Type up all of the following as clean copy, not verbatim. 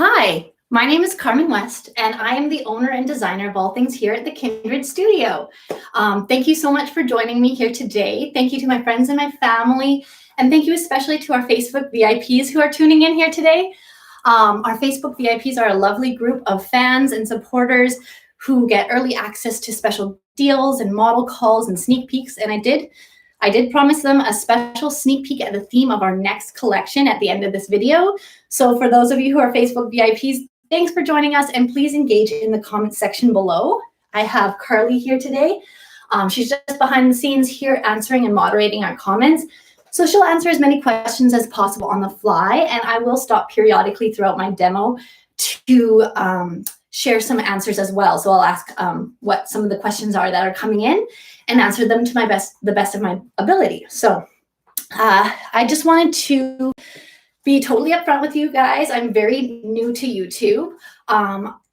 Hi, my name is Carmen West, and I am the owner and designer of all things here at the Kindred studio. Thank you so much for joining me here today. Thank you to my friends and my family, and thank you especially to our Facebook VIPs who are tuning in here today. Our Facebook VIPs are a lovely group of fans and supporters who get early access to special deals and model calls and sneak peeks, and I did promise them a special sneak peek at the theme of our next collection at the end of this video. So for those of you who are Facebook VIPs, thanks for joining us, and please engage in the comment section below. I have Carly here today. She's just behind the scenes here answering and moderating our comments. So she'll answer as many questions as possible on the fly, and I will stop periodically throughout my demo to share some answers as well. So I'll ask what some of the questions are that are coming in and answer them to the best of my ability. So I just wanted to be totally upfront with you guys. I'm very new to YouTube.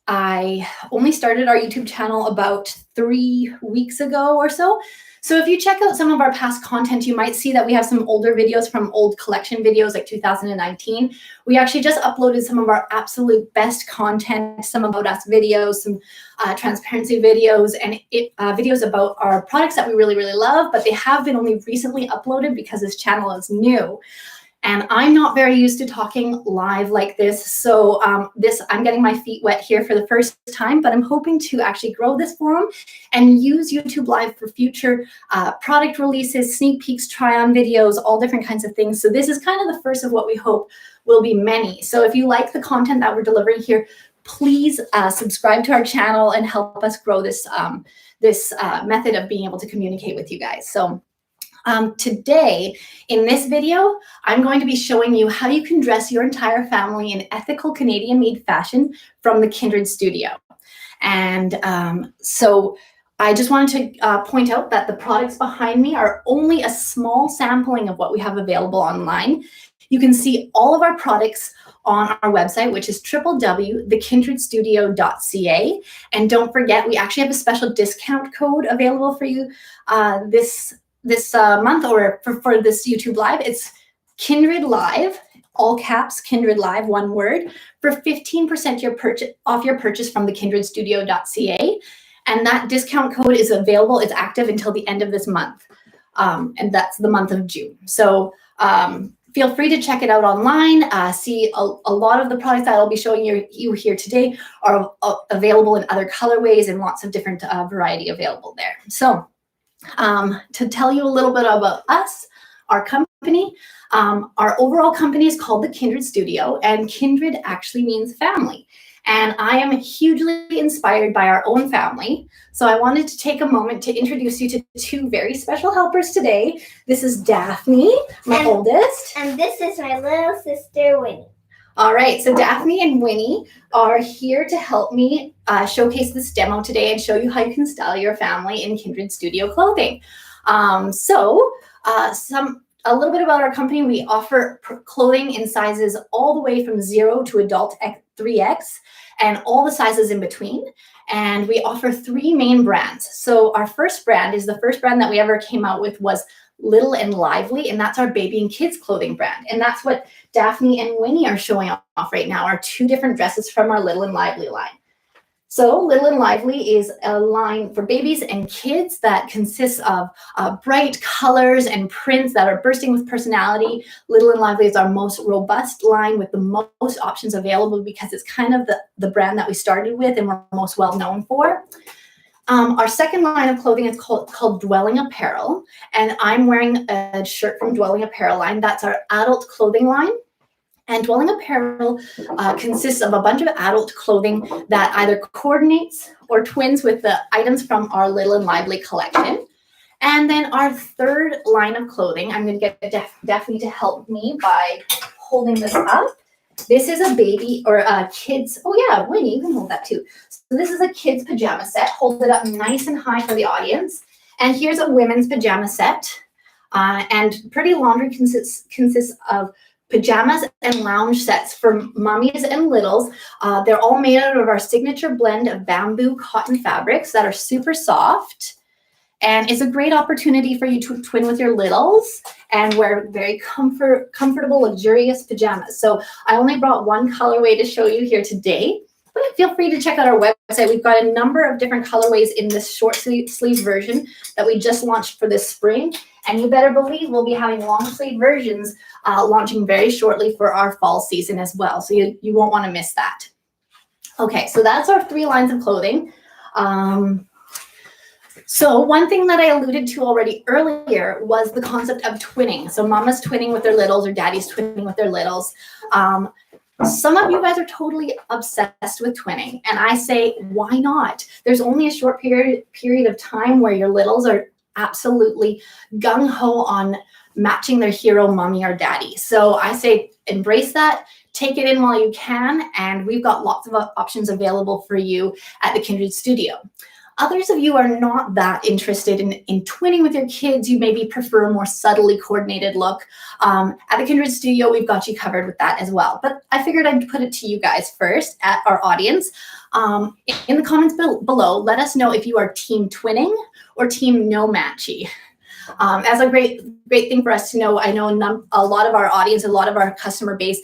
I only started our YouTube channel about 3 weeks ago or so. So if you check out some of our past content, you might see that we have some older videos from old collection videos like 2019. We actually just uploaded some of our absolute best content, some about us videos, some transparency videos, and videos about our products that we really, really love, but they have been only recently uploaded because this channel is new. And I'm not very used to talking live like this. So I'm getting my feet wet here for the first time, but I'm hoping to actually grow this forum and use YouTube Live for future product releases, sneak peeks, try-on videos, all different kinds of things. So this is kind of the first of what we hope will be many. So if you like the content that we're delivering here, please subscribe to our channel and help us grow this, method of being able to communicate with you guys. So today, in this video, I'm going to be showing you how you can dress your entire family in ethical Canadian-made fashion from the Kindred studio. And so I just wanted to point out that the products behind me are only a small sampling of what we have available online. You can see all of our products on our website, which is www.thekindredstudio.ca. And don't forget, we actually have a special discount code available for you this month, or for this YouTube Live. It's Kindred Live, all caps, Kindred Live, one word, for 15% off your purchase from thekindredstudio.ca. And that discount code is available. It's active until the end of this month. And that's the month of June. So feel free to check it out online. See a lot of the products that I'll be showing you here today are available in other colorways and lots of different variety available there. So to tell you a little bit about us, our company, our overall company is called the Kindred Studio, and Kindred actually means family. And I am hugely inspired by our own family. So I wanted to take a moment to introduce you to two very special helpers today. This is Daphne, my oldest. And this is my little sister, Winnie. All right, so Daphne and Winnie are here to help me showcase this demo today and show you how you can style your family in Kindred Studio clothing. A little bit about our company. We offer clothing in sizes all the way from 0 to adult 3X and all the sizes in between. And we offer 3 main brands. So our first brand is the first brand that we ever came out with was Little and Lively, and that's our baby and kids clothing brand. And that's what Daphne and Winnie are showing off right now, are 2 different dresses from our Little and Lively line. So Little and Lively is a line for babies and kids that consists of bright colors and prints that are bursting with personality. Little and Lively is our most robust line with the most options available because it's kind of the brand that we started with and we're most well known for. Our second line of clothing is called Dwelling Apparel, and I'm wearing a shirt from Dwelling Apparel line. That's our adult clothing line. And Dwelling Apparel consists of a bunch of adult clothing that either coordinates or twins with the items from our Little and Lively collection. And then our third line of clothing, I'm going to get Daphne to help me by holding this up. This is a baby or a kid's, oh yeah, Winnie, you can hold that too. So this is a kid's pajama set. Hold it up nice and high for the audience. And here's a women's pajama set. And Pretty Laundry consists of pajamas and lounge sets for mummies and littles. They're all made out of our signature blend of bamboo cotton fabrics that are super soft. And it's a great opportunity for you to twin with your littles and wear very comfortable, luxurious pajamas. So I only brought one colorway to show you here today, but feel free to check out our website. We've got a number of different colorways in this short sleeve version that we just launched for this spring. And you better believe we'll be having long sleeve versions launching very shortly for our fall season as well. So you won't want to miss that. Okay, so that's our 3 lines of clothing. So one thing that I alluded to already earlier was the concept of twinning. So mama's twinning with their littles or daddy's twinning with their littles. Some of you guys are totally obsessed with twinning, and I say, why not? There's only a short period of time where your littles are absolutely gung-ho on matching their hero mommy or daddy. So I say, embrace that, take it in while you can, and we've got lots of options available for you at the Kindred Studio. Others of you are not that interested in twinning with your kids. You maybe prefer a more subtly coordinated look. At the Kindred Studio, we've got you covered with that as well. But I figured I'd put it to you guys first, at our audience. In the comments below, let us know if you are team twinning or team no matchy. That's a great thing for us to know. I know a lot of our audience, a lot of our customer base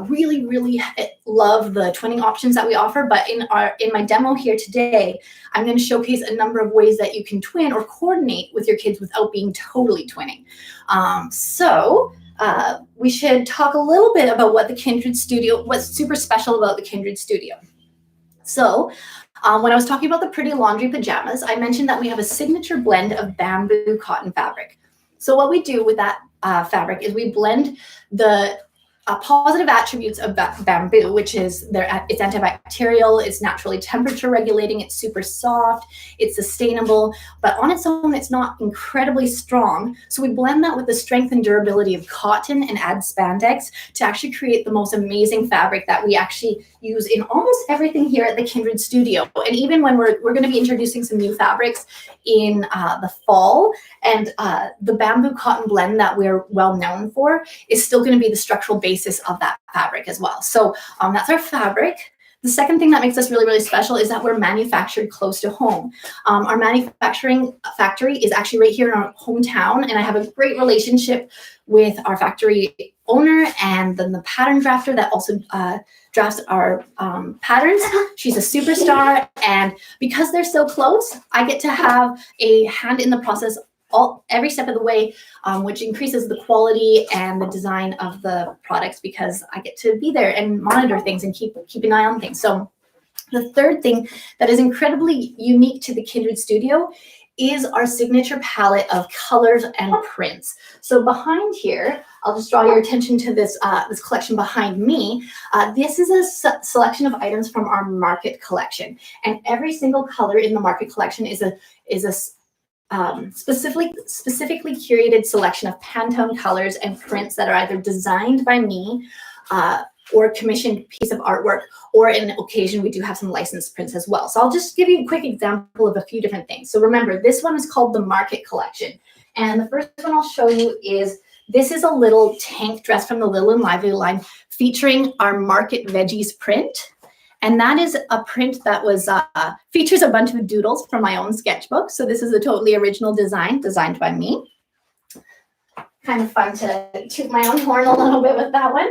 really love the twinning options that we offer. But in my demo here today, I'm going to showcase a number of ways that you can twin or coordinate with your kids without being totally twinning. We should talk a little bit about what the Kindred Studio, what's super special about the Kindred Studio. So when I was talking about the pretty laundry pajamas, I mentioned that we have a signature blend of bamboo cotton fabric. So what we do with that fabric is we blend the positive attributes of bamboo, which is it's antibacterial, it's naturally temperature regulating, it's super soft, it's sustainable, but on its own, it's not incredibly strong. So we blend that with the strength and durability of cotton and add spandex to actually create the most amazing fabric that we actually use in almost everything here at the Kindred Studio. And even when we're going to be introducing some new fabrics in the fall, and the bamboo cotton blend that we're well known for is still going to be the structural basis of that fabric as well. So that's our fabric. The second thing that makes us really special is that we're manufactured close to home. Our manufacturing factory is actually right here in our hometown, and I have a great relationship with our factory owner and then the pattern drafter that also drafts our patterns. She's a superstar, and because they're so close, I get to have a hand in the process every step of the way, which increases the quality and the design of the products because I get to be there and monitor things and keep an eye on things. So the third thing that is incredibly unique to the Kindred Studio is our signature palette of colors and prints. So behind here, I'll just draw your attention to this collection behind me. This is a selection of items from our market collection, and every single color in the market collection is a specifically curated selection of Pantone colors and prints that are either designed by me or a commissioned piece of artwork, or in occasion we do have some licensed prints as well. So I'll just give you a quick example of a few different things. So remember, this one is called the Market Collection. And the first one I'll show you is, this is a little tank dress from the Little and Lively line featuring our Market Veggies print. And that is a print that was features a bunch of doodles from my own sketchbook. So this is a totally original design, designed by me. Kind of fun to toot my own horn a little bit with that one.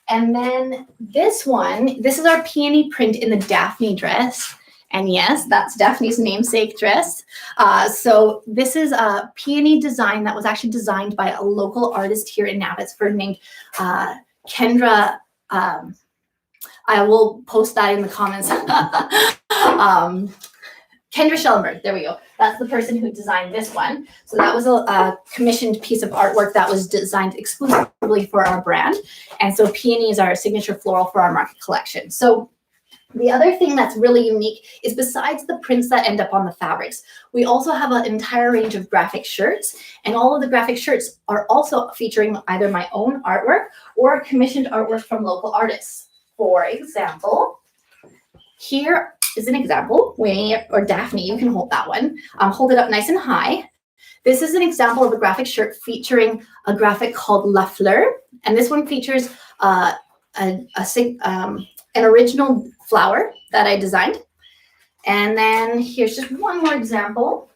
And then this one, this is our peony print in the Daphne dress. And yes, that's Daphne's namesake dress. So this is a peony design that was actually designed by a local artist here in Abbotsford named Kendra. I will post that in the comments. Kendra Schellenberg, there we go. That's the person who designed this one. So that was a commissioned piece of artwork that was designed exclusively for our brand. And so peony is our signature floral for our market collection. So the other thing that's really unique is, besides the prints that end up on the fabrics, we also have an entire range of graphic shirts. And all of the graphic shirts are also featuring either my own artwork or commissioned artwork from local artists. For example, here is an example. Winnie or Daphne, you can hold that one. Hold it up nice and high. This is an example of a graphic shirt featuring a graphic called La Fleur. And this one features an original flower that I designed. And then here's just one more example.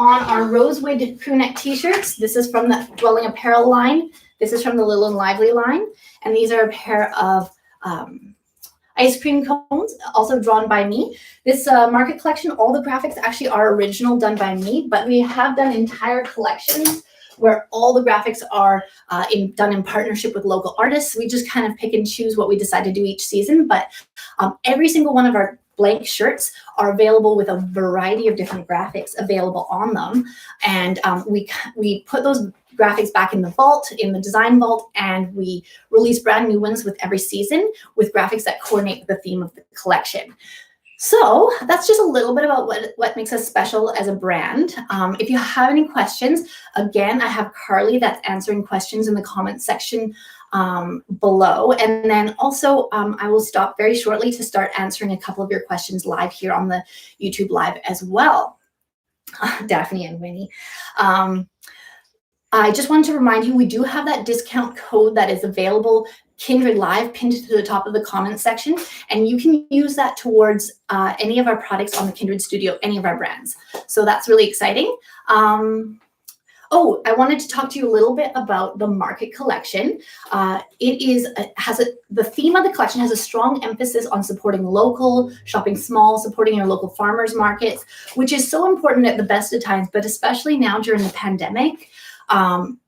on our rosewood crew neck t-shirts. This is from the Dwelling Apparel line. This is from the Little and Lively line. And these are a pair of ice cream cones, also drawn by me. This market collection, all the graphics actually are original, done by me, but we have done entire collections where all the graphics are done in partnership with local artists. We just kind of pick and choose what we decide to do each season, but every single one of our blank shirts are available with a variety of different graphics available on them. And we put those graphics back in the vault, in the design vault, and we release brand new ones with every season with graphics that coordinate with the theme of the collection. So that's just a little bit about what makes us special as a brand. If you have any questions, again, I have Carly that's answering questions in the comment section below. And then also I will stop very shortly to start answering a couple of your questions live here on the YouTube Live as well. Daphne and Winnie. I just wanted to remind you, we do have that discount code that is available, Kindred Live, pinned to the top of the comment section, and you can use that towards any of our products on the Kindred Studio, any of our brands. So that's really exciting. Oh, I wanted to talk to you a little bit about the market collection. The theme of the collection has a strong emphasis on supporting local, shopping small, supporting your local farmers markets, which is so important at the best of times, but especially now during the pandemic.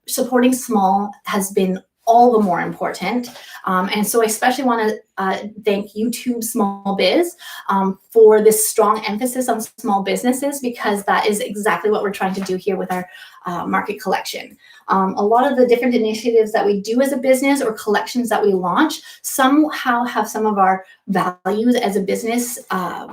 Supporting small has been all the more important. And so I especially want to thank YouTube Small Biz for this strong emphasis on small businesses, because that is exactly what we're trying to do here with our market collection. A lot of the different initiatives that we do as a business or collections that we launch somehow have some of our values as a business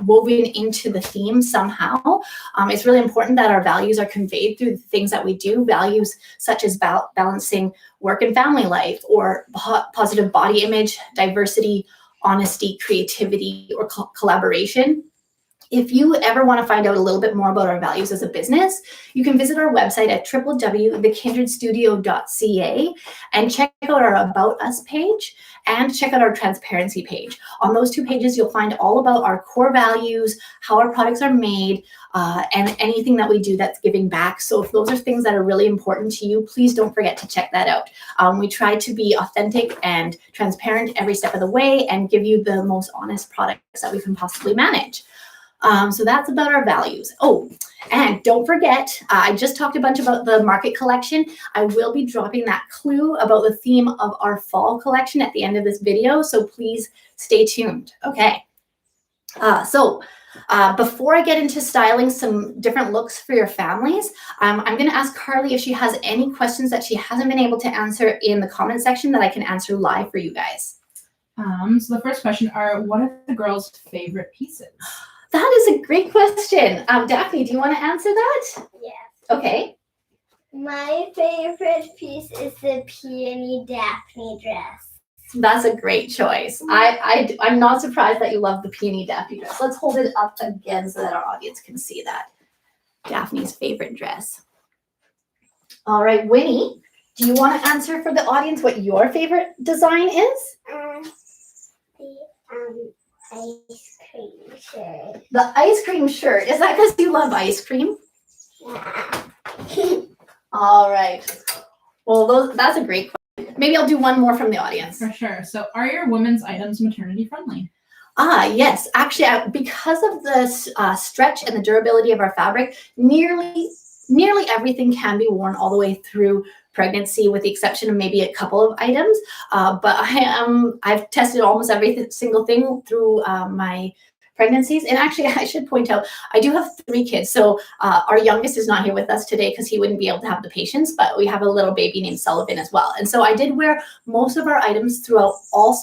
woven into the theme somehow. It's really important that our values are conveyed through the things that we do, values such as balancing work and family life, or positive body image, diversity, honesty, creativity, or collaboration. If you ever want to find out a little bit more about our values as a business, you can visit our website at www.thekindredstudio.ca and check out our About Us page and check out our transparency page. On those two pages, you'll find all about our core values, how our products are made, and anything that we do that's giving back. So if those are things that are really important to you, please don't forget to check that out. We try to be authentic and transparent every step of the way and give you the most honest products that we can possibly manage. So that's about our values. Oh, and don't forget, I just talked a bunch about the market collection. I will be dropping that clue about the theme of our fall collection at the end of this video, so please stay tuned. Okay. Before I get into styling some different looks for your families, I'm going to ask Carly if she has any questions that she hasn't been able to answer in the comment section that I can answer live for you guys. So the first question are, what are the girls' favorite pieces? That is a great question. Daphne, do you want to answer that? Yes. Okay. My favorite piece is the Peony Daphne dress. That's a great choice. I'm not surprised that you love the Peony Daphne dress. Let's hold it up again so that our audience can see that. Daphne's favorite dress. All right, Winnie, do you want to answer for the audience what your favorite design is? The ice cream shirt. The ice cream shirt. Is that because you love ice cream? Yeah. All right. Well, that's a great question. Maybe I'll do one more from the audience. For sure. So are your women's items maternity friendly? Yes. Actually, because of the stretch and the durability of our fabric, nearly everything can be worn all the way through pregnancy, with the exception of maybe a couple of items. But I've tested almost every single thing through my pregnancies. And actually, I should point out, I do have 3 kids. So our youngest is not here with us today because he wouldn't be able to have the patience, but we have a little baby named Sullivan as well. And so I did wear most of our items throughout all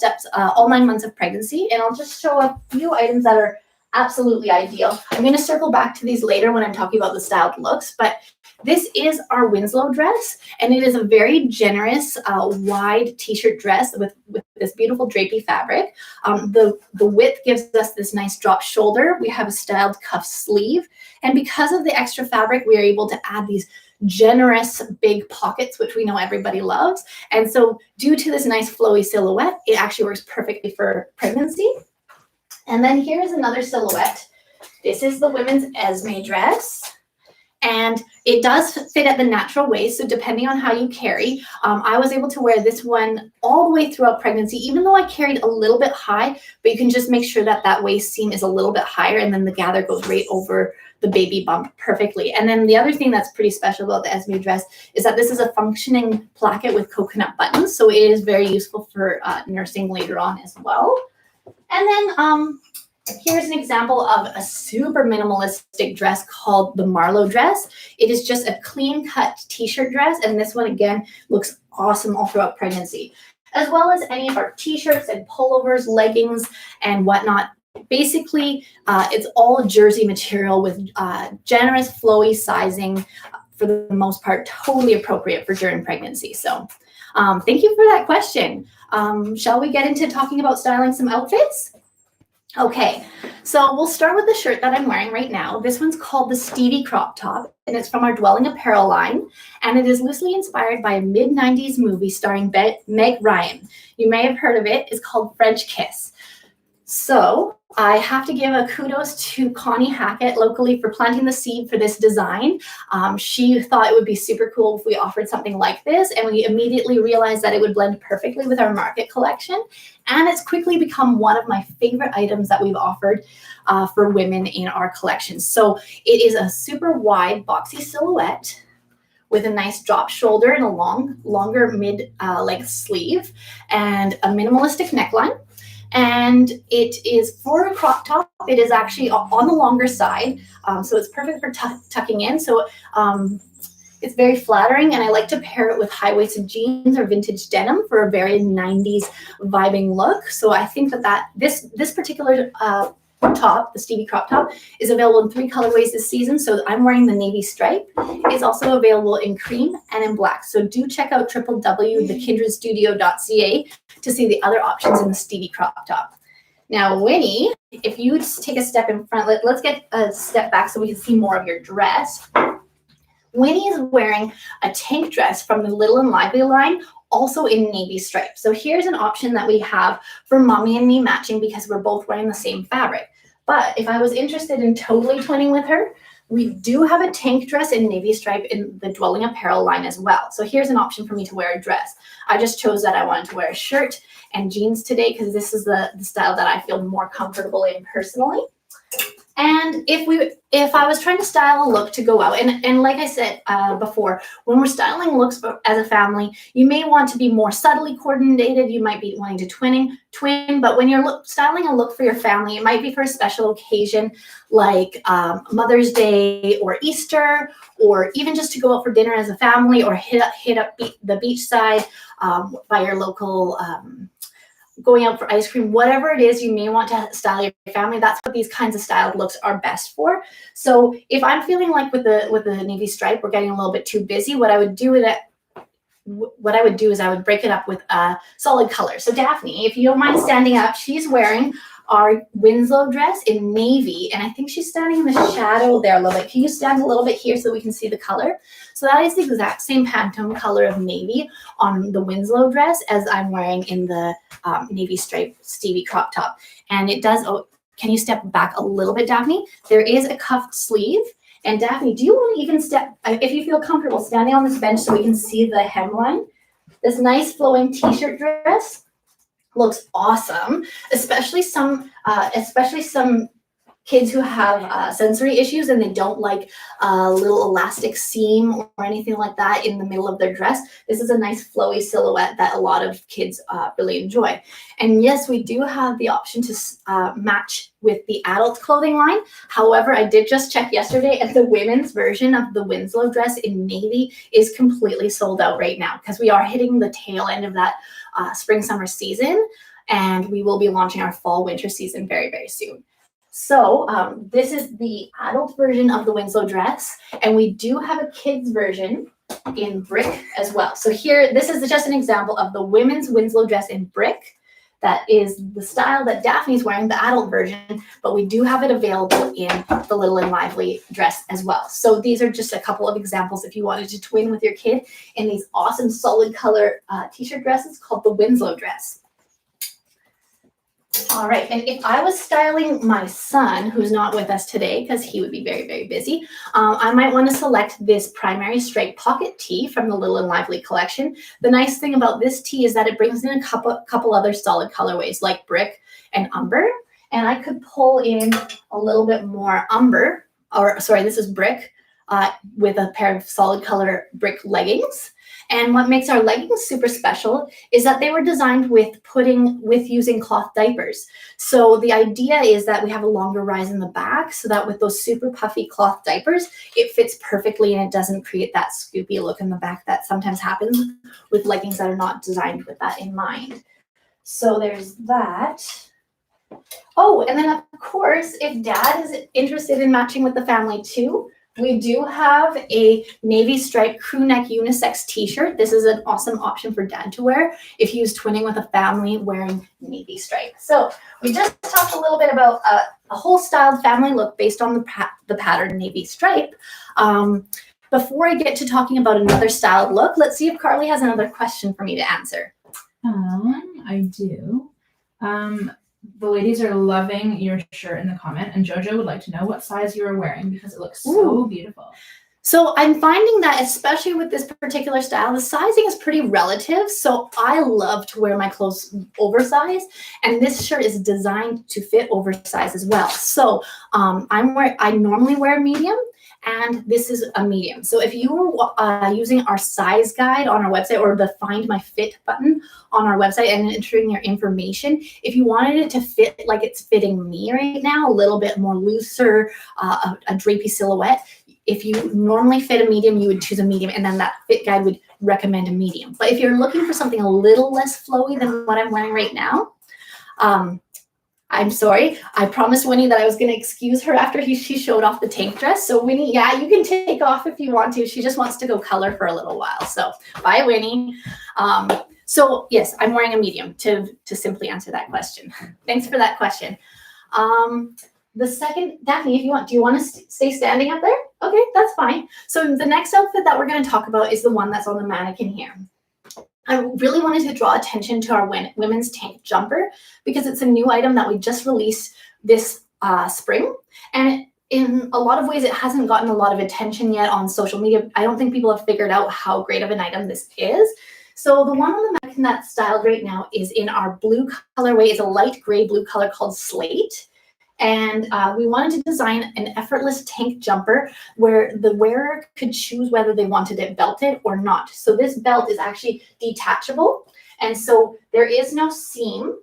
9 months of pregnancy. And I'll just show a few items that are absolutely ideal. I'm going to circle back to these later when I'm talking about the styled looks, but this is our Winslow dress, and it is a very generous, wide t-shirt dress with this beautiful drapey fabric. The width gives us this nice drop shoulder. We have a styled cuff sleeve, and because of the extra fabric, we are able to add these generous big pockets, which we know everybody loves. And so due to this nice flowy silhouette, it actually works perfectly for pregnancy. And then here's another silhouette. This is the women's Esme dress. And it does fit at the natural waist, so depending on how you carry, I was able to wear this one all the way throughout pregnancy, even though I carried a little bit high, but you can just make sure that that waist seam is a little bit higher, and then the gather goes right over the baby bump perfectly. And then the other thing that's pretty special about the Esme dress is that this is a functioning placket with coconut buttons, so it is very useful for nursing later on as well. And then here's an example of a super minimalistic dress called the Marlowe dress. It is just a clean cut t-shirt dress, and this one again looks awesome all throughout pregnancy, as well as any of our t-shirts and pullovers, leggings, and whatnot. Basically, it's all jersey material with generous flowy sizing, for the most part, totally appropriate for during pregnancy. So thank you for that question. Shall we get into talking about styling some outfits? Okay, so we'll start with the shirt that I'm wearing right now. This one's called the Stevie Crop Top, and it's from our Dwelling Apparel line, and it is loosely inspired by a mid-90s movie starring Meg Ryan. You may have heard of it. It's called French Kiss. So I have to give a kudos to Connie Hackett locally for planting the seed for this design. She thought it would be super cool if we offered something like this, and we immediately realized that it would blend perfectly with our market collection. And it's quickly become one of my favorite items that we've offered for women in our collection. So it is a super wide, boxy silhouette with a nice drop shoulder and a longer mid-length sleeve and a minimalistic neckline. And it is for a crop top. It is actually on the longer side, so it's perfect for tucking in. So it's very flattering, and I like to pair it with high-waisted jeans or vintage denim for a very 90s vibing look. So I think that this particular top, the Stevie Crop Top, is available in 3 colorways this season. So I'm wearing the navy stripe. It's also available in cream and in black. So do check out www.thekindredstudio.ca to see the other options in the Stevie Crop Top. Now, Winnie, if you just take a step in front, let's get a step back so we can see more of your dress. Winnie is wearing a tank dress from the Little and Lively line, also in navy stripes. So here's an option that we have for mommy and me matching because we're both wearing the same fabric. But if I was interested in totally twinning with her, we do have a tank dress in navy stripe in the Dwelling Apparel line as well. So here's an option for me to wear a dress. I just chose that I wanted to wear a shirt and jeans today because this is the style that I feel more comfortable in personally. And if I was trying to style a look to go out, and like I said before, when we're styling looks as a family, you may want to be more subtly coordinated. You might be wanting to twin, but when you're styling a look for your family, it might be for a special occasion like Mother's Day or Easter, or even just to go out for dinner as a family, or hit up the beachside by your local going out for ice cream, whatever it is you may want to style your family, that's what these kinds of styled looks are best for. So if I'm feeling like with the navy stripe, we're getting a little bit too busy, what I would do is I would break it up with a solid color. So Daphne, if you don't mind standing up, she's wearing our Winslow dress in navy, and I think she's standing in the shadow there a little bit. Can you stand a little bit here so we can see the color? So that is the exact same Pantone color of navy on the Winslow dress as I'm wearing in the navy stripe Stevie Crop Top. And it does, can you step back a little bit, Daphne? There is a cuffed sleeve. And Daphne, do you want to even step, if you feel comfortable, standing on this bench so we can see the hemline? This nice flowing t-shirt dress looks awesome, especially some kids who have sensory issues and they don't like a little elastic seam or anything like that in the middle of their dress. This is a nice flowy silhouette that a lot of kids really enjoy. And yes, we do have the option to match with the adult clothing line. However, I did just check yesterday and the women's version of the Winslow dress in navy is completely sold out right now because we are hitting the tail end of that spring summer season, and we will be launching our fall winter season very, very soon. So this is the adult version of the Winslow dress, and we do have a kids version in brick as well. So here, this is just an example of the women's Winslow dress in brick. That is the style that Daphne's wearing, the adult version, but we do have it available in the Little and Lively dress as well. So these are just a couple of examples if you wanted to twin with your kid in these awesome solid color t-shirt dresses called the Winslow dress. All right, and if I was styling my son, who's not with us today because he would be very, very busy, I might want to select this primary stripe pocket tee from the Little and Lively collection. The nice thing about this tee is that it brings in a couple other solid colorways like brick and umber, and I could pull in a little bit more umber, or sorry, this is brick with a pair of solid color brick leggings. And what makes our leggings super special is that they were designed with using cloth diapers. So the idea is that we have a longer rise in the back so that with those super puffy cloth diapers, it fits perfectly and it doesn't create that scoopy look in the back that sometimes happens with leggings that are not designed with that in mind. So there's that. Oh, and then of course, if dad is interested in matching with the family too, we do have a navy stripe crew neck unisex t-shirt. This is an awesome option for dad to wear if he was twinning with a family wearing navy stripe. So we just talked a little bit about a whole styled family look based on the pattern navy stripe. Before I get to talking about another styled look, let's see if Carly has another question for me to answer. I do. The ladies are loving your shirt in the comment, and JoJo would like to know what size you are wearing because it looks so beautiful. So I'm finding that especially with this particular style, the sizing is pretty relative. So I love to wear my clothes oversized, and this shirt is designed to fit oversized as well. So I normally wear medium, and this is a medium. So if you were using our size guide on our website or the Find My Fit button on our website and entering your information, if you wanted it to fit like it's fitting me right now, a little bit more looser, a drapey silhouette, if you normally fit a medium, you would choose a medium, and then that fit guide would recommend a medium. But if you're looking for something a little less flowy than what I'm wearing right now, I'm sorry. I promised Winnie that I was going to excuse her after she showed off the tank dress. So Winnie, yeah, you can take off if you want to. She just wants to go color for a little while. So bye, Winnie. So yes, I'm wearing a medium to simply answer that question. Thanks for that question. The second, Daphne, if you want, do you want to stay standing up there? Okay, that's fine. So the next outfit that we're going to talk about is the one that's on the mannequin here. I really wanted to draw attention to our women's tank jumper because it's a new item that we just released this spring. And in a lot of ways, it hasn't gotten a lot of attention yet on social media. I don't think people have figured out how great of an item this is. So the one on the mannequin that's styled right now is in our blue colorway. It's a light gray blue color called Slate. And we wanted to design an effortless tank jumper where the wearer could choose whether they wanted it belted or not. So this belt is actually detachable. And so there is no seam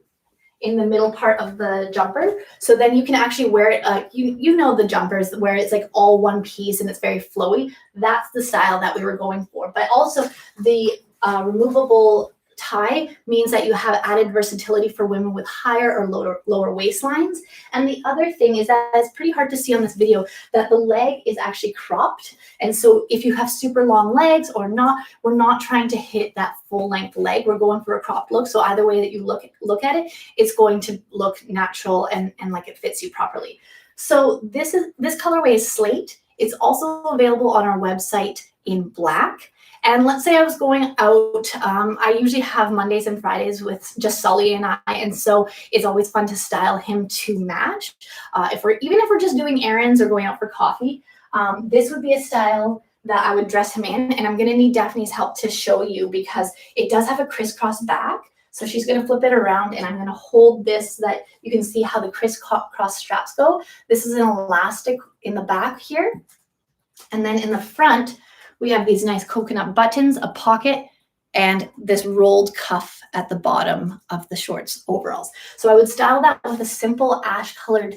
in the middle part of the jumper. So then you can actually wear it, you know the jumpers where it's like all one piece and it's very flowy. That's the style that we were going for. But also the removable tie means that you have added versatility for women with higher or lower waistlines. And the other thing is that it's pretty hard to see on this video that the leg is actually cropped. And so if you have super long legs or not, we're not trying to hit that full length leg. We're going for a cropped look. So either way that you look at it, it's going to look natural and like it fits you properly. So this colorway is Slate. It's also available on our website in black. And let's say I was going out, I usually have Mondays and Fridays with just Sully and I, and so it's always fun to style him to match. Even if we're just doing errands or going out for coffee, this would be a style that I would dress him in, and I'm gonna need Daphne's help to show you because it does have a crisscross back. So she's gonna flip it around and I'm gonna hold this so that you can see how the crisscross straps go. This is an elastic in the back here. And then in the front, we have these nice coconut buttons, a pocket, and this rolled cuff at the bottom of the shorts overalls. So I would style that with a simple ash colored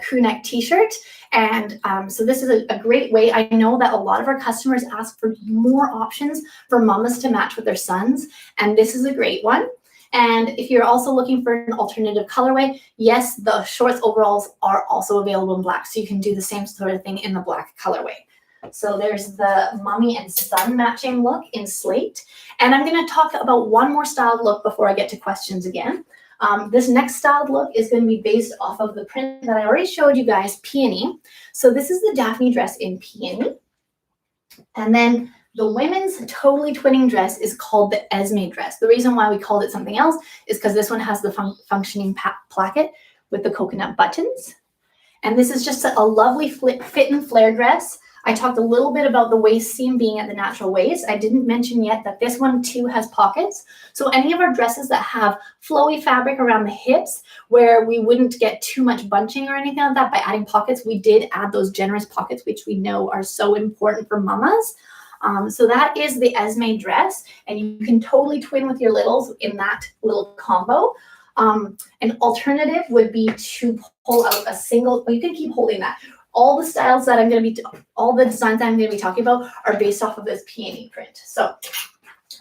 crew neck t-shirt. And so this is a great way. I know that a lot of our customers ask for more options for mamas to match with their sons. And this is a great one. And if you're also looking for an alternative colorway, yes, the shorts overalls are also available in black. So you can do the same sort of thing in the black colorway. So there's the mommy and son matching look in Slate. And I'm going to talk about one more styled look before I get to questions again. This next styled look is going to be based off of the print that I already showed you guys, Peony. So this is the Daphne dress in Peony. And then the women's totally twinning dress is called the Esme dress. The reason why we called it something else is because this one has the functioning placket with the coconut buttons. And this is just a lovely fit and flare dress. I talked a little bit about the waist seam being at the natural waist. I didn't mention yet that this one too has pockets. So any of our dresses that have flowy fabric around the hips where we wouldn't get too much bunching or anything like that by adding pockets, we did add those generous pockets, which we know are so important for mamas. So that is the Esme dress, and you can totally twin with your littles in that little combo. An alternative would be to pull out a single, you can keep holding that. All the styles that all the designs that I'm going to be talking about are based off of this peony print. So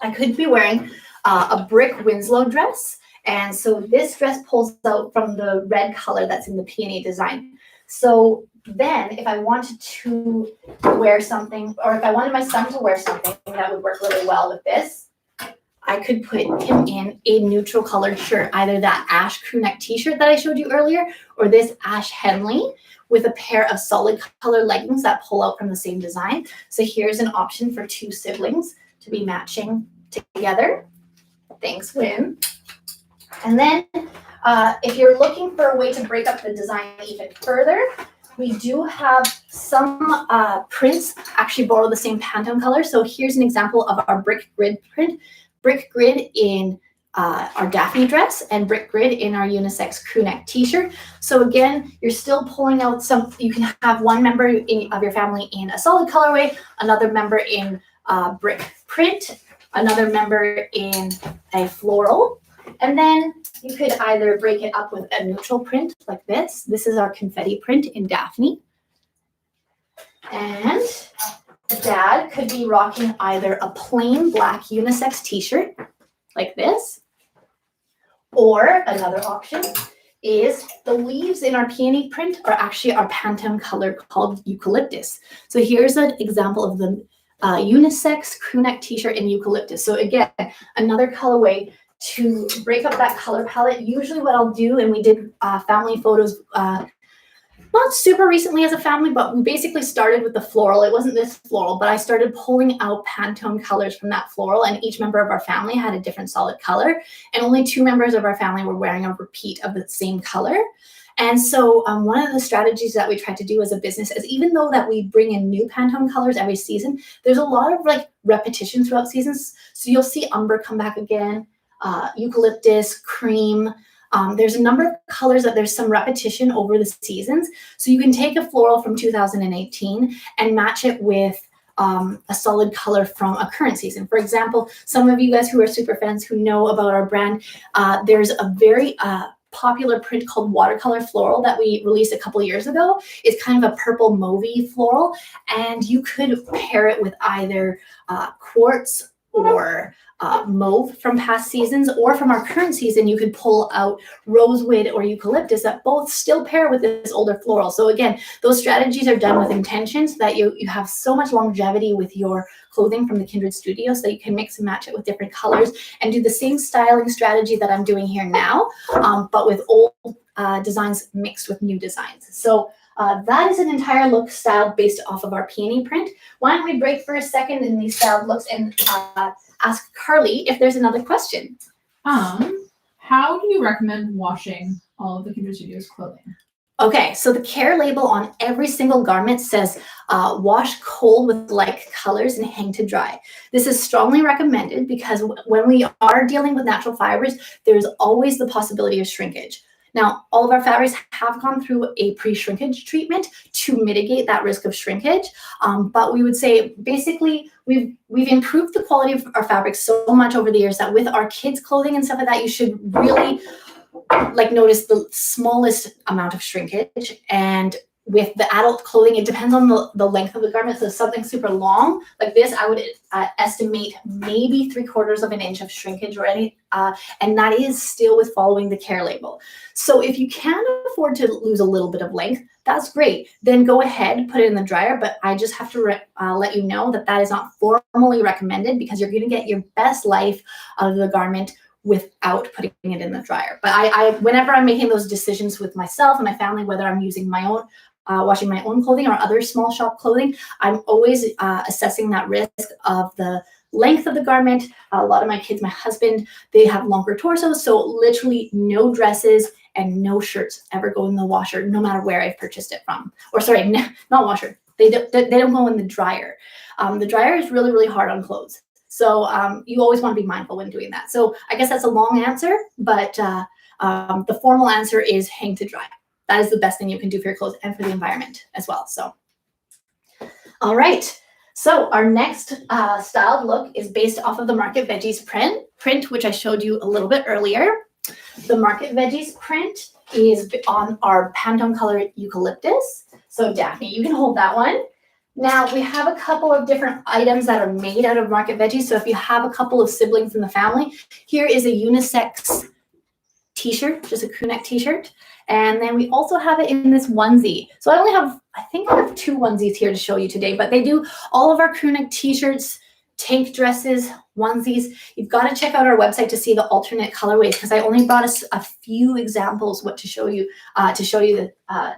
I could be wearing a brick Winslow dress. And so this dress pulls out from the red color that's in the peony design. So then if I wanted to wear something, or if I wanted my son to wear something that would work really well with this, I could put him in a neutral colored shirt, either that ash crew neck t-shirt that I showed you earlier, or this ash Henley with a pair of solid color leggings that pull out from the same design. So here's an option for two siblings to be matching together. Thanks, Win. And then if you're looking for a way to break up the design even further, we do have some prints actually borrow the same Pantone color. So here's an example of our brick grid print. Brick grid in our Daphne dress and brick grid in our unisex crew neck t-shirt. So again, you're still pulling out you can have one member of your family in a solid colorway, another member in brick print, another member in a floral, and then you could either break it up with a neutral print like this. This is our confetti print in Daphne. And Dad could be rocking either a plain black unisex t-shirt like this, or another option is the leaves in our peony print are actually our Pantone color called eucalyptus. So here's an example of the unisex crew neck t-shirt in eucalyptus. So again, another colorway to break up that color palette. Usually what I'll do, and we did family photos not super recently as a family, but we basically started with the floral. It wasn't this floral, but I started pulling out Pantone colors from that floral, and each member of our family had a different solid color, and only 2 members of our family were wearing a repeat of the same color. And so one of the strategies that we tried to do as a business is, even though that we bring in new Pantone colors every season, there's a lot of like repetition throughout seasons. So you'll see umber come back again, eucalyptus, cream. There's a number of colors that there's some repetition over the seasons. So you can take a floral from 2018 and match it with a solid color from a current season. For example, some of you guys who are super fans who know about our brand, there's a very popular print called Watercolor Floral that we released a couple years ago. It's kind of a purple mauvey floral, and you could pair it with either quartz or mauve from past seasons, or from our current season, you could pull out rosewood or eucalyptus that both still pair with this older floral. So again, those strategies are done with intention so that you have so much longevity with your clothing from the Kindred studio, so that you can mix and match it with different colors and do the same styling strategy that I'm doing here now, but with old designs mixed with new designs. So that is an entire look styled based off of our peony print. Why don't we break for a second in these styled looks and ask Carly if there's another question. How do you recommend washing all of the Kindred Studios clothing? Okay, so the care label on every single garment says wash cold with like colors and hang to dry. This is strongly recommended because when we are dealing with natural fibers, there's always the possibility of shrinkage. Now, all of our fabrics have gone through a pre-shrinkage treatment to mitigate that risk of shrinkage. But we would say basically we've improved the quality of our fabrics so much over the years that with our kids' clothing and stuff like that, you should really like notice the smallest amount of shrinkage. And with the adult clothing, it depends on the length of the garment. So something super long like this, I would estimate maybe 3/4 of an inch of shrinkage or any, and that is still with following the care label. So if you can afford to lose a little bit of length, that's great. Then go ahead, put it in the dryer. But I just have to let you know that that is not formally recommended, because you're going to get your best life out of the garment without putting it in the dryer. But I whenever I'm making those decisions with myself and my family, whether I'm using my own washing my own clothing or other small shop clothing, I'm always assessing that risk of the length of the garment. A lot of my kids, my husband, they have longer torsos, so literally no dresses and no shirts ever go in the washer, no matter where I've purchased it from. Or sorry, not washer. They don't go in the dryer. The dryer is really, really hard on clothes. So you always want to be mindful when doing that. So I guess that's a long answer, but the formal answer is hang to dry. That is the best thing you can do for your clothes and for the environment as well. So, all right. So our next styled look is based off of the Market Veggies print, which I showed you a little bit earlier. The Market Veggies print is on our Pantone color eucalyptus. So Daphne, you can hold that one. Now we have a couple of different items that are made out of Market Veggies. So if you have a couple of siblings in the family, here is a unisex t-shirt, just a crew neck t-shirt. And then we also have it in this onesie. So I think I have 2 onesies here to show you today, but they do all of our crew neck t-shirts, tank dresses, onesies. You've got to check out our website to see the alternate colorways because I only brought us a few examples what to show you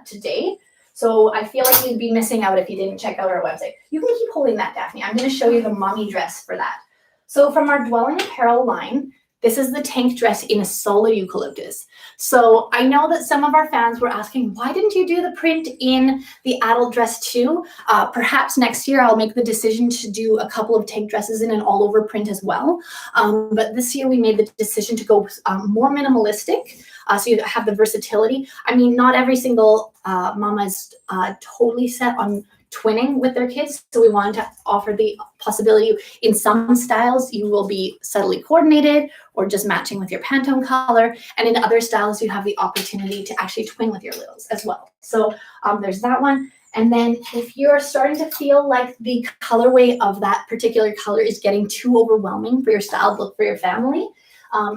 today. So I feel like you'd be missing out if you didn't check out our website. You can keep holding that, Daphne. I'm going to show you the mommy dress for that. So from our Dwelling Apparel line, this is the tank dress in a solid eucalyptus. So I know that some of our fans were asking, why didn't you do the print in the adult dress too? Perhaps next year I'll make the decision to do a couple of tank dresses in an all over print as well. But this year we made the decision to go more minimalistic. So you have the versatility. I mean, not every single mama is totally set on twinning with their kids. So we wanted to offer the possibility in some styles, you will be subtly coordinated or just matching with your Pantone color. And in other styles, you have the opportunity to actually twin with your littles as well. So there's that one. And then if you're starting to feel like the colorway of that particular color is getting too overwhelming for your style look for your family,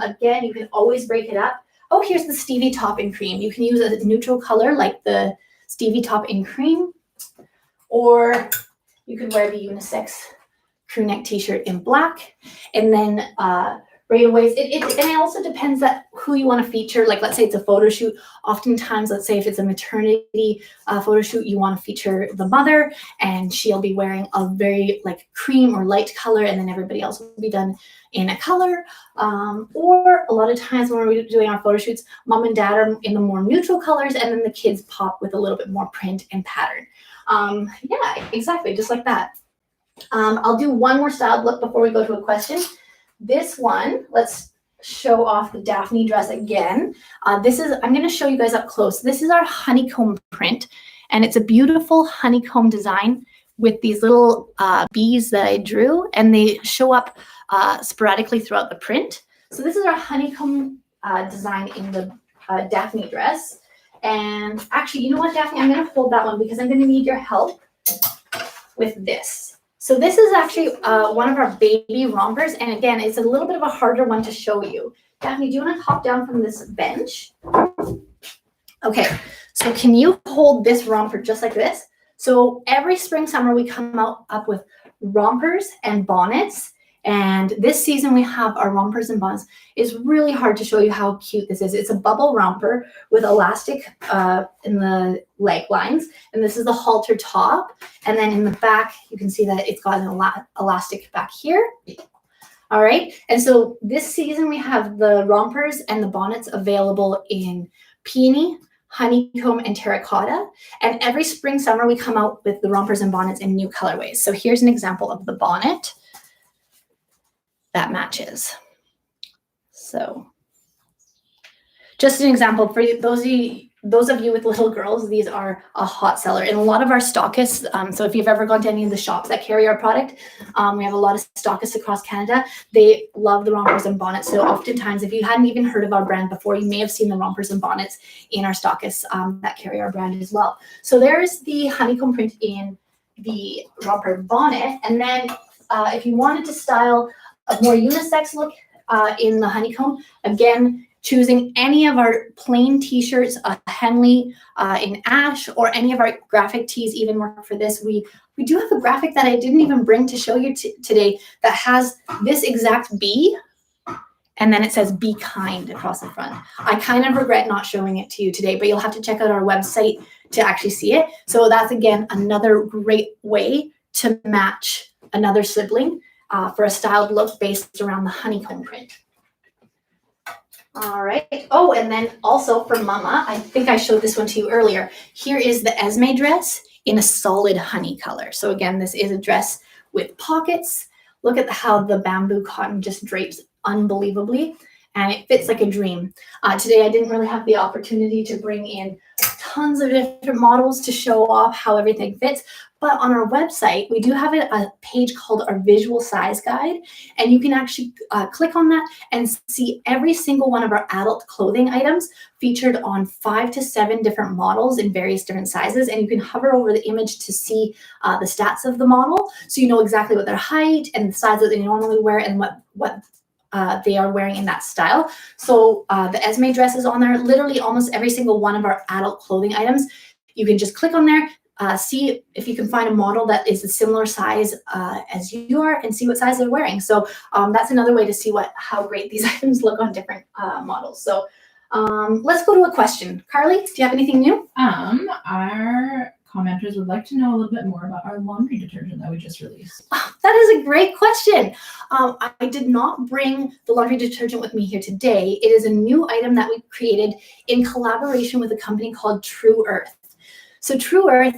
again, you can always break it up. Oh, here's the Stevie Top in cream. You can use a neutral color like the Stevie Top in cream, or you could wear the unisex crew neck t-shirt in black. And then rayaways, and it also depends that who you want to feature. Like, let's say it's a photo shoot. Oftentimes, let's say if it's a maternity photo shoot, you want to feature the mother, and she'll be wearing a very like cream or light color, and then everybody else will be done in a color. Or a lot of times when we're doing our photo shoots, mom and dad are in the more neutral colors, and then the kids pop with a little bit more print and pattern. Yeah, exactly, just like that. I'll do one more styled look before we go to a question. This one, let's show off the Daphne dress again. I'm going to show you guys up close. This is our honeycomb print, and it's a beautiful honeycomb design with these little bees that I drew, and they show up sporadically throughout the print. So this is our honeycomb design in the Daphne dress. And actually, you know what, Daphne? I'm going to hold that one because I'm going to need your help with this. So this is actually one of our baby rompers. And again, it's a little bit of a harder one to show you. Daphne, do you want to hop down from this bench? Okay, so can you hold this romper just like this? So every spring, summer, we come up with rompers and bonnets. And this season we have our rompers and bonnets. It's really hard to show you how cute this is. It's a bubble romper with elastic in the leg lines. And this is the halter top. And then in the back, you can see that it's got an elastic back here. All right. And so this season we have the rompers and the bonnets available in peony, honeycomb, and terracotta. And every spring, summer, we come out with the rompers and bonnets in new colorways. So here's an example of the bonnet that matches. So just an example for those of you with little girls, these are a hot seller. And a lot of our stockists, so if you've ever gone to any of the shops that carry our product, we have a lot of stockists across Canada. They love the rompers and bonnets. So oftentimes, if you hadn't even heard of our brand before, you may have seen the rompers and bonnets in our stockists that carry our brand as well. So there's the honeycomb print in the romper bonnet. And then if you wanted to style a more unisex look in the honeycomb, again, choosing any of our plain t-shirts, Henley in ash, or any of our graphic tees even work for this. We do have a graphic that I didn't even bring to show you today that has this exact bee, and then it says "Be kind" across the front. I kind of regret not showing it to you today, but you'll have to check out our website to actually see it. So that's, again, another great way to match another sibling for a styled look based around the honeycomb print. All right. Oh, and then also for Mama, I think I showed this one to you earlier. Here is the Esme dress in a solid honey color. So again, this is a dress with pockets. Look at how the bamboo cotton just drapes unbelievably, and it fits like a dream. Today, I didn't really have the opportunity to bring in tons of different models to show off how everything fits, but on our website, we do have a page called our visual size guide, and you can actually click on that and see every single one of our adult clothing items featured on 5 to 7 different models in various different sizes, and you can hover over the image to see the stats of the model, so you know exactly what their height and the size that they normally wear and what they are wearing in that style. So the Esme dress is on there. Literally almost every single one of our adult clothing items. You can just click on there, see if you can find a model that is a similar size as you are, and see what size they're wearing. So that's another way to see how great these items look on different models. So let's go to a question. Carly, do you have anything new? Our commenters would like to know a little bit more about our laundry detergent that we just released. Oh, that is a great question. I did not bring the laundry detergent with me here today. It is a new item that we created in collaboration with a company called True Earth. So True Earth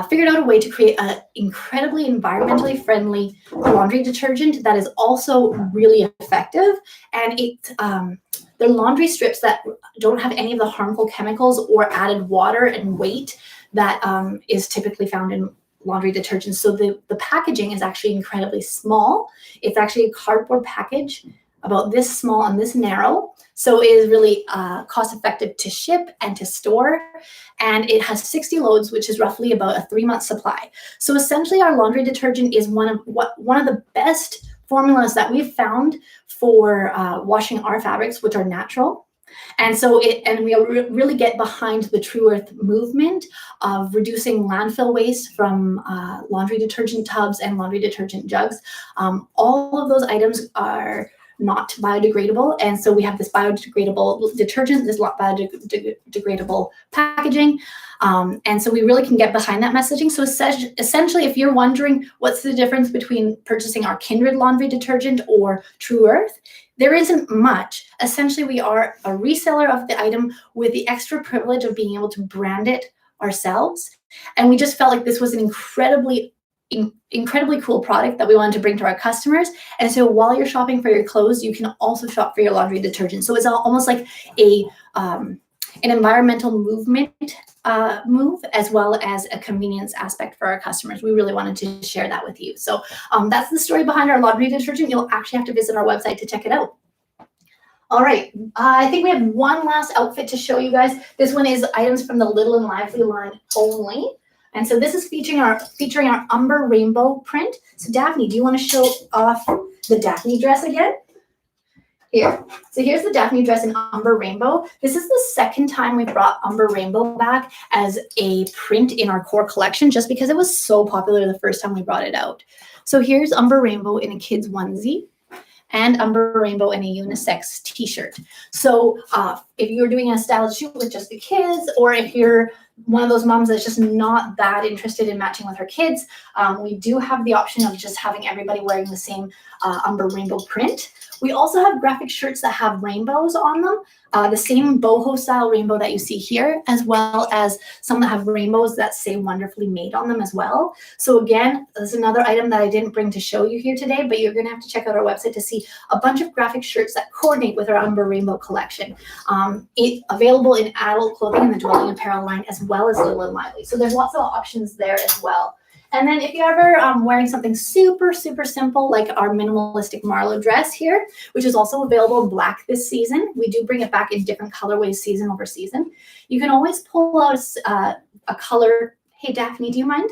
figured out a way to create an incredibly environmentally friendly laundry detergent that is also really effective. And they're laundry strips that don't have any of the harmful chemicals or added water and weight that is typically found in laundry detergents. So the packaging is actually incredibly small. It's actually a cardboard package about this small and this narrow. So it is really cost effective to ship and to store. And it has 60 loads, which is roughly about a 3-month supply. So essentially our laundry detergent is one of the best formulas that we've found for washing our fabrics, which are natural. And so we really get behind the True Earth movement of reducing landfill waste from laundry detergent tubs and laundry detergent jugs. All of those items are not biodegradable, and so we have this biodegradable detergent, this biodegradable packaging, and so we really can get behind that messaging. So essentially, if you're wondering what's the difference between purchasing our Kindred laundry detergent or True Earth, there isn't much. Essentially, we are a reseller of the item with the extra privilege of being able to brand it ourselves, and we just felt like this was an incredibly cool product that we wanted to bring to our customers. And so while you're shopping for your clothes, you can also shop for your laundry detergent. So it's almost like an environmental movement move, as well as a convenience aspect for our customers. We really wanted to share that with you. So that's the story behind our laundry detergent. You'll actually have to visit our website to check it out. All right, I think we have one last outfit to show you guys. This one is items from the Little and Lively line only. And so this is featuring our Umber Rainbow print. So Daphne, do you want to show off the Daphne dress again? Here. So here's the Daphne dress in Umber Rainbow. This is the second time we brought Umber Rainbow back as a print in our core collection, just because it was so popular the first time we brought it out. So here's Umber Rainbow in a kid's onesie, and Umber Rainbow in a unisex t-shirt. So if you're doing a styled shoot with just the kids, or if you're one of those moms that's just not that interested in matching with her kids, we do have the option of just having everybody wearing the same Umber Rainbow print. We also have graphic shirts that have rainbows on them, the same boho style rainbow that you see here, as well as some that have rainbows that say Wonderfully Made on them as well. So again, there's another item that I didn't bring to show you here today, but you're gonna have to check out our website to see a bunch of graphic shirts that coordinate with our Umber Rainbow collection. It's available in adult clothing in the Dwelling Apparel line, as well as Little and Lively. So there's lots of options there as well. And then if you're ever wearing something super, super simple, like our minimalistic Marlowe dress here, which is also available in black this season. We do bring it back in different colorways season over season. You can always pull out a color. Hey, Daphne, do you mind?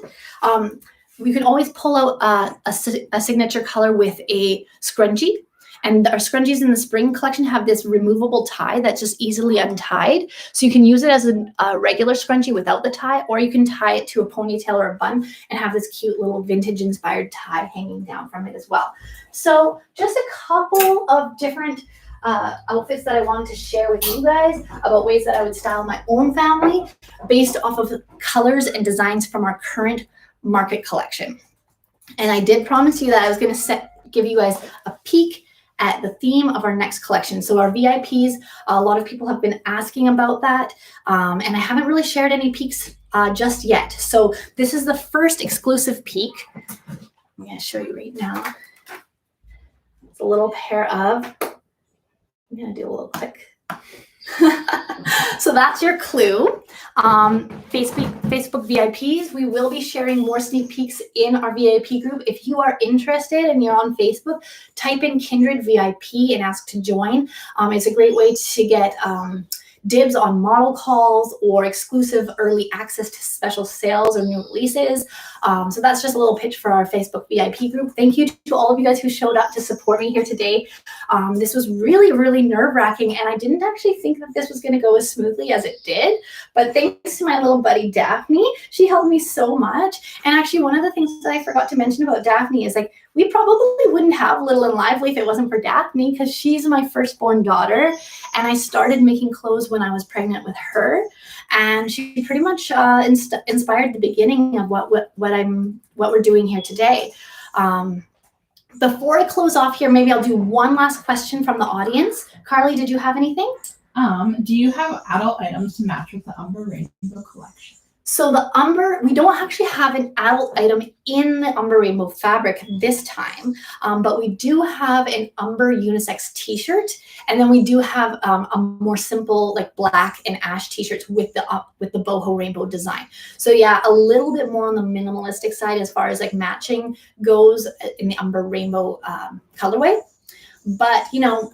We can always pull out a signature color with a scrunchie. And our scrunchies in the spring collection have this removable tie that's just easily untied. So you can use it as a regular scrunchie without the tie, or you can tie it to a ponytail or a bun and have this cute little vintage inspired tie hanging down from it as well. So just a couple of different outfits that I wanted to share with you guys about ways that I would style my own family based off of colors and designs from our current market collection. And I did promise you that I was going to give you guys a peek at the theme of our next collection. So our VIPs, a lot of people have been asking about that, and I haven't really shared any peeks just yet. So this is the first exclusive peek. I'm going to show you right now. It's a little pair of, I'm going to do a little click. So that's your clue. Facebook VIPs, we will be sharing more sneak peeks in our VIP group. If you are interested and you're on Facebook, type in Kindred VIP and ask to join. It's a great way to get dibs on model calls or exclusive early access to special sales or new releases. So that's just a little pitch for our Facebook VIP group. Thank you to all of you guys who showed up to support me here today. This was really, really nerve-wracking, and I didn't actually think that this was going to go as smoothly as it did. But thanks to my little buddy Daphne, she helped me so much. And actually, one of the things that I forgot to mention about Daphne is like, we probably wouldn't have Little and Lively if it wasn't for Daphne, because she's my firstborn daughter, and I started making clothes when I was pregnant with her, and she pretty much inspired the beginning of what we're doing here today. Before I close off here, maybe I'll do one last question from the audience. Carly, did you have anything? Do you have adult items to match with the Umber Rainbow collection? So the Umber, we don't actually have an adult item in the Umber Rainbow fabric this time, but we do have an Umber unisex t-shirt, and then we do have a more simple like black and ash t-shirts with the boho rainbow design. So yeah, a little bit more on the minimalistic side as far as like matching goes in the Umber Rainbow colorway. But you know,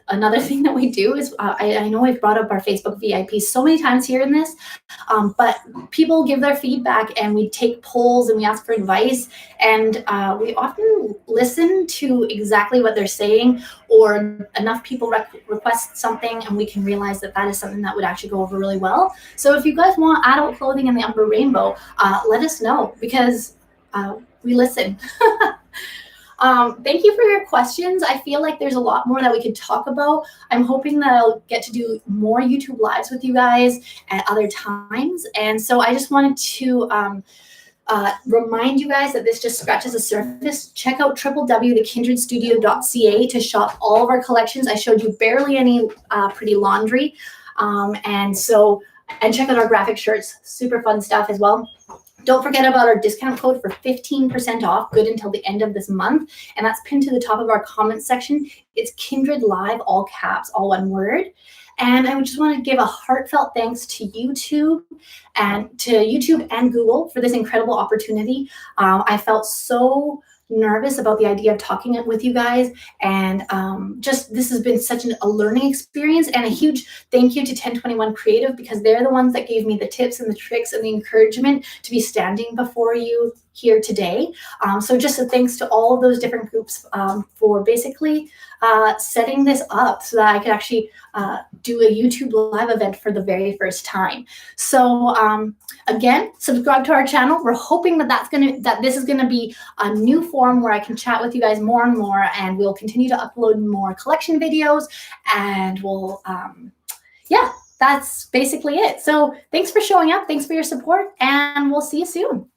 another thing that we do is, I know we've brought up our Facebook VIPs so many times here in this, but people give their feedback and we take polls and we ask for advice, and we often listen to exactly what they're saying, or enough people request something and we can realize that that is something that would actually go over really well. So if you guys want adult clothing in the Umber Rainbow, let us know, because we listen. Thank you for your questions. I feel like there's a lot more that we could talk about. I'm hoping that I'll get to do more YouTube lives with you guys at other times. And so I just wanted to remind you guys that this just scratches the surface. Check out www.thekindredstudio.ca to shop all of our collections. I showed you barely any pretty laundry. And check out our graphic shirts, super fun stuff as well. Don't forget about our discount code for 15% off, good until the end of this month. And that's pinned to the top of our comments section. It's Kindred Live, all caps, all one word. And I just want to give a heartfelt thanks to YouTube and Google for this incredible opportunity. I felt so nervous about the idea of talking with you guys, and this has been such a learning experience, and a huge thank you to 1021 Creative, because they're the ones that gave me the tips and the tricks and the encouragement to be standing before you here today. So just a thanks to all of those different groups for basically setting this up so that I could actually do a YouTube live event for the very first time. So again, subscribe to our channel. We're hoping that this is gonna be a new forum where I can chat with you guys more and more, and we'll continue to upload more collection videos, and we'll yeah, that's basically it. So thanks for showing up, thanks for your support, and we'll see you soon.